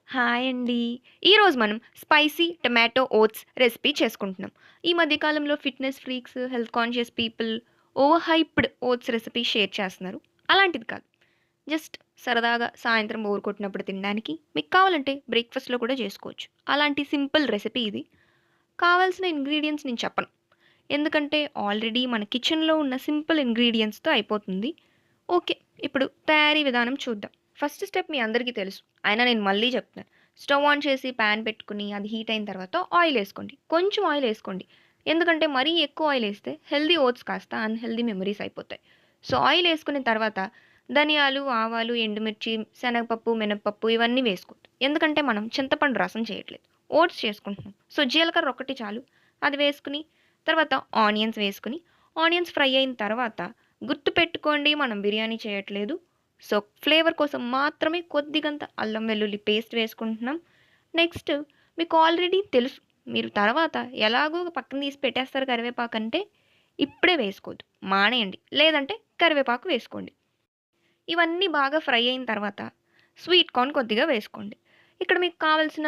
Hi అండి. ఈరోజు మనం స్పైసీ టొమాటో ఓట్స్ రెసిపీ చేసుకుంటున్నాం. ఈ మధ్య కాలంలో fitness freaks, health conscious people over hyped oats recipe share చేస్తున్నారు. అలాంటిది కాదు. జస్ట్ సరదాగా సాయంత్రం బోర్ కొట్టినప్పుడు తినడానికి మీకు కావాలంటే బ్రేక్‌ఫాస్ట్‌లో కూడా చేసుకోవచ్చు. అలాంటి సింపుల్ రెసిపీ ఇది. కావాల్సిన ఇంగ్రీడియెంట్స్ నేను చెప్పను. ఎందుకంటే ఆల్రెడీ మన కిచెన్‌లో ఉన్న సింపుల్ ఇంగ్రీడియెంట్స్‌తో అయిపోతుంది. ఓకే. ఇప్పుడు తయారీ విధానం చూద్దాం. ఫస్ట్ స్టెప్ మీ అందరికీ తెలుసు. అయినా నేను మళ్ళీ చెప్తున్నాను. స్టవ్ ఆన్ చేసి పాన్ పెట్టుకొని అది హీట్ అయిన తర్వాత ఆయిల్ ఏసుకోండి. కొంచెం ఆయిల్ ఏసుకోండి. ఎందుకంటే మరీ ఎక్కువ ఆయిల్ ఏస్తే హెల్తీ ఓట్స్ కాస్త అన్‌హెల్తీ మెమోరీస్ అయిపోతాయి. సో, ఆయిల్ ఏసుకున్న తర్వాత ధనియాలు, ఆవాలు, ఎండుమిర్చి, శనగపప్పు, మినపప్పు ఇవన్నీ వేసుకోవద్దు. ఎందుకంటే మనం చింతపండు రసం చేయట్లేదు. ఓట్స్ చేసుకుంటున్నాం. సో, జీలకర్ర ఒక్కటి చాలు. అది వేసుకొని తర్వాత ఆనియన్స్ వేసుకొని, ఆనియన్స్ ఫ్రై అయిన తర్వాత గుర్తుపెట్టుకోండి మనం బిర్యానీ చేయట్లేదు. సో, ఫ్లేవర్ కోసం మాత్రమే కొద్దిగంత అల్లం వెల్లుల్లి పేస్ట్ వేసుకుంటున్నాం. నెక్స్ట్ మీకు ఆల్రెడీ తెలుసు. మీరు తర్వాత ఎలాగో పక్కన తీసి పెట్టేస్తారు కరివేపాకంటే, ఇప్పుడే వేసుకోవద్దు. మానేయండి. లేదంటే కరివేపాకు వేసుకోండి. ఇవన్నీ బాగా ఫ్రై అయిన తర్వాత స్వీట్ కార్న్ కొద్దిగా వేసుకోండి. ఇక్కడ మీకు కావాల్సిన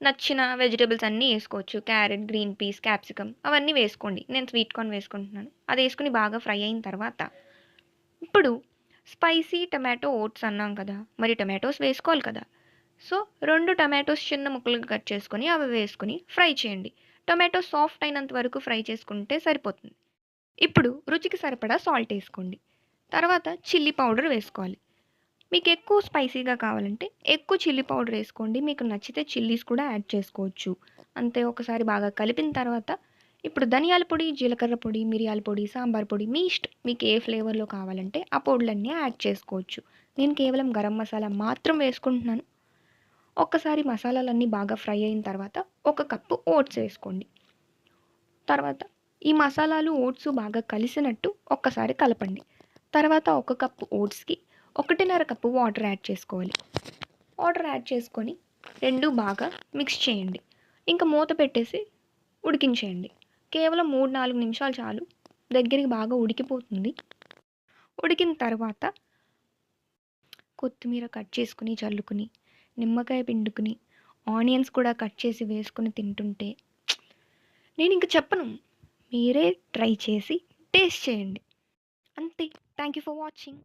నచ్చిన వెజిటబుల్స్ అన్నీ ఏసుకోవచ్చు. క్యారెట్, గ్రీన్ పీస్, క్యాప్సికమ్ అవన్నీ వేసుకోండి. నేను స్వీట్ కార్న్ వేసుకుంటున్నాను. అదేసుకొని బాగా ఫ్రై అయిన తర్వాత ఇప్పుడు స్పైసీ టొమాటో ఓట్స్ అన్నాం కదా! మరి టొమాటోస్ వేసుకోవాలి కదా! సో, 2 టొమాటోస్ చిన్న ముక్కలుగా కట్ చేసుకొని అవి వేసుకొని ఫ్రై చేయండి. టొమాటో సాఫ్ట్ అయినంత వరకు ఫ్రై చేసుకుంటే సరిపోతుంది. ఇప్పుడు రుచికి సరిపడా సాల్ట్ ఏసుకోండి. తర్వాత చిల్లీ పౌడర్ వేసుకోవాలి. మీకెక్కువ స్పైసీగా కావాలంటే ఎక్కువ చిల్లీ పౌడర్ ఏసుకోండి. మీకు నచ్చితే చిల్లీస్ కూడా యాడ్ చేసుకోవచ్చు. అంతే ఒకసారి బాగా కలిపిన తర్వాత ఇప్పుడు ధనియాల పొడి, జీలకర్ర పొడి, మిరియాల పొడి, సాంబార్ పొడి మీ ఇష్టం. మీకు ఏ ఫ్లేవర్‌లో కావాలంటే ఆ పొడులన్నీ యాడ్ చేసుకోవచ్చు. నేను కేవలం గరం మసాలా మాత్రం వేసుకుంటున్నాను. ఒక్కసారి మసాలాలన్నీ బాగా ఫ్రై అయిన తర్వాత ఒక కప్పు ఓట్స్ వేసుకోండి. తర్వాత ఈ మసాలాలు, ఓట్స్ బాగా కలిసినట్టు ఒక్కసారి కలపండి. తర్వాత ఒక కప్పు ఓట్స్‌కి 1:30 కప్పు వాటర్ యాడ్ చేసుకోవాలి. వాటర్ యాడ్ చేసుకొని 2 బాగా మిక్స్ చేయండి. ఇంక మూత పెట్టేసి ఉడికించేయండి. కేవలం 3, 4 నిమిషాలు చాలు. దగ్గరికి బాగా ఉడికిపోతుంది. ఉడికిన తర్వాత కొత్తిమీర కట్ చేసుకొని చల్లుకొని, నిమ్మకాయ పిండుకొని, ఆనియన్స్ కూడా కట్ చేసి వేసుకొని తింటుంటే నేనింక చెప్పను. మీరే ట్రై చేసి టేస్ట్ చేయండి. అంతే. Thank you for watching.